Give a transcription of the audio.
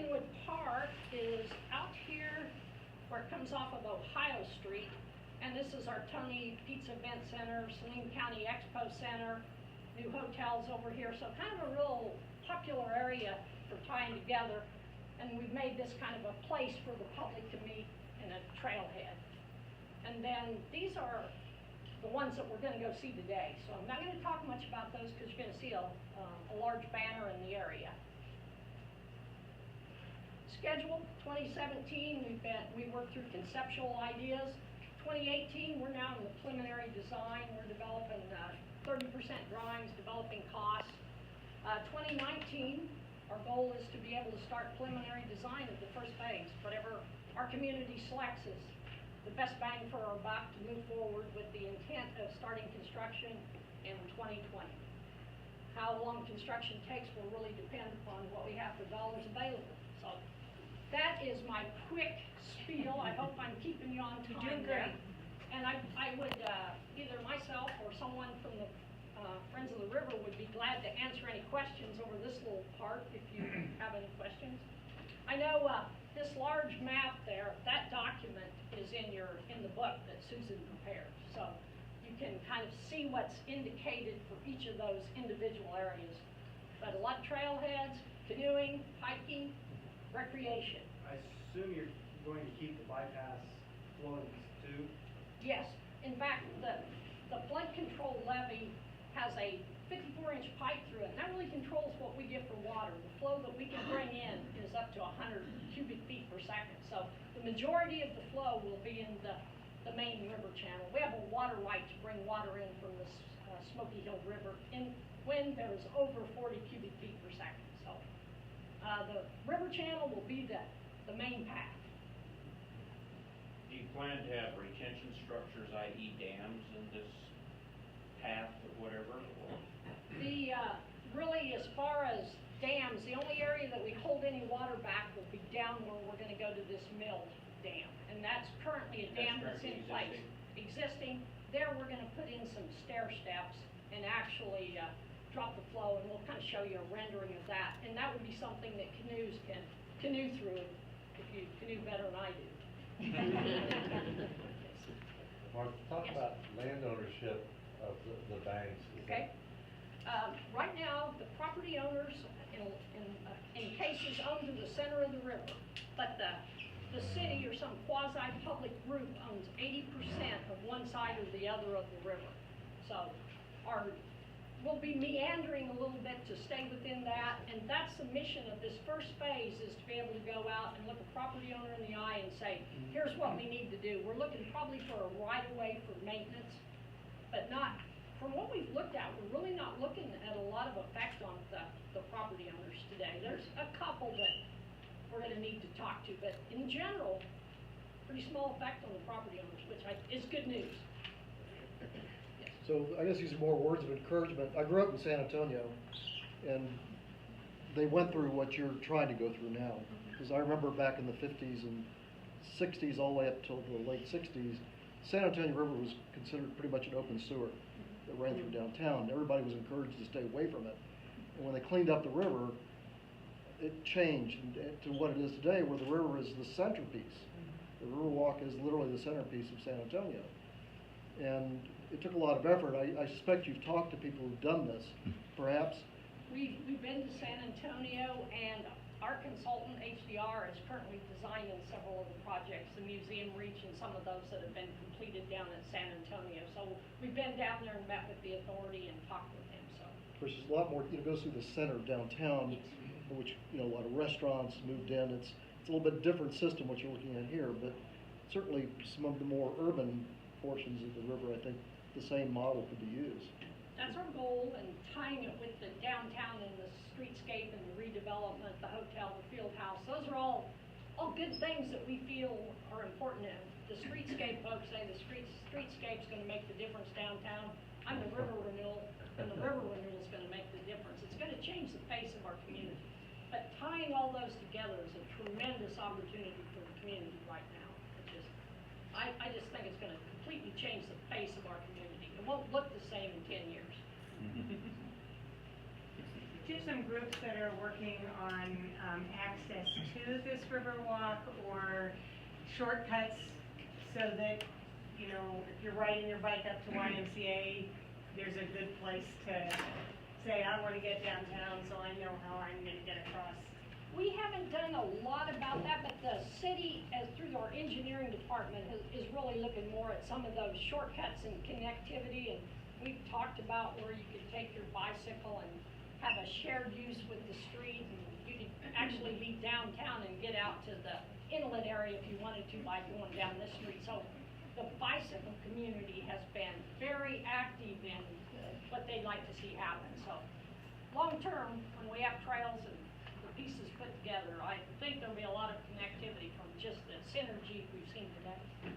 Greenwood Park is out here where it comes off of Ohio Street. And this is our Tony Pizza Event Center, Saline County Expo Center, new hotels over here. So kind of a real popular area for tying together. And we've made this kind of a place for the public to meet in a trailhead. And then these are the ones that we're going to go see today. So I'm not going to talk much about those because you're going to see a large banner in the area. Schedule 2017, we worked through conceptual ideas. 2018, we're now in the preliminary design. We're developing 30% drawings, developing costs. 2019, our goal is to be able to start preliminary design of the first phase. Whatever our community selects is the best bang for our buck to move forward with the intent of starting construction in 2020. How long construction takes will really depend upon what we have for dollars available. So that is my quick spiel. I hope I'm keeping you on time. You're doing great. And I would, either myself or someone from the Friends of the River would be glad to answer any questions over this little part if you have any questions. I know this large map there, that document is in the book that Susan prepared. So you can kind of see what's indicated for each of those individual areas. But a lot of trailheads, canoeing, hiking, recreation. I assume you're going to keep the bypass flowing too? Yes. In fact, the flood control levee has a 54-inch pipe through it, and that really controls what we get for water. The flow that we can bring in is up to 100 cubic feet per second. So the majority of the flow will be in the main river channel. We have a water right to bring water in from the Smoky Hill River when there's over 40 cubic feet per second. So the river channel will be the main path. Do you plan to have retention structures, i.e. dams, in this path or whatever? Really, as far as dams, the only area that we hold any water back will be down where we're going to go to this milled dam. And that's currently a dam that's in place. Existing. There we're going to put in some stair steps and actually drop the flow, and we'll kind of show you a rendering of that. And that would be something that canoes can canoe through if you canoe better than I do. Mark, talk about land ownership of the banks. Okay. Right now, the property owners in cases own to the center of the river, but the city or some quasi-public group owns 80% of one side or the other of the river. So we'll be meandering a little bit to stay within that, and that's the mission of this first phase, is to be able to go out and look a property owner in the eye and say, here's what we need to do. We're looking probably for a right-of-way for maintenance, but not, from what we've looked at, we're really not looking at a lot of effect on the property owners today. There's a couple that we're going to need to talk to, but in general, pretty small effect on the property owners, which is good news. Yes. So I guess these are more words of encouragement. I grew up in San Antonio, and they went through what you're trying to go through now. Because I remember back in the 50s and 60s, all the way up till the late 60s, San Antonio River was considered pretty much an open sewer that ran through downtown. Everybody was encouraged to stay away from it. And when they cleaned up the river, it changed to what it is today, where the river is the centerpiece. The Riverwalk is literally the centerpiece of San Antonio. And it took a lot of effort. I suspect you've talked to people who've done this, perhaps. We've been to San Antonio, and our consultant, HDR, is currently designing several of the projects, the Museum Reach and some of those that have been completed down at San Antonio. So we've been down there and met with the authority and talked with them. So versus a lot more, goes through the center of downtown, yes. in which, a lot of restaurants moved in. It's a little bit different system what you're looking at here, but certainly some of the more urban portions of the river, I think the same model could be used. That's our goal, and tying it with the downtown and the streetscape and the redevelopment, the hotel, the field house. Those are all good things that we feel are important. The streetscape folks say the streetscape's going to make the difference downtown. I'm the river renewal, and the river renewal is going to make the difference. It's going to change the face of our community. But tying all those together is a tremendous opportunity for the community right now. I just think it's going to completely change the face of our community. It won't look the same in 10 years. Do you have some groups that are working on access to this Riverwalk or shortcuts so that, you know, if you're riding your bike up to YMCA, there's a good place to say, I want to get downtown, so I know how I'm going to get across. We haven't done a lot about that, but the city, as through our engineering department, is really looking more at some of those shortcuts and connectivity. And we've talked about where you could take your bicycle and have a shared use with the street, and you could actually be downtown and get out to the inlet area if you wanted to by going down this street. So the bicycle community has been very active in what they'd like to see happen. So long term, when we have trails and the pieces put together, I think there'll be a lot of connectivity from just the synergy we've seen today.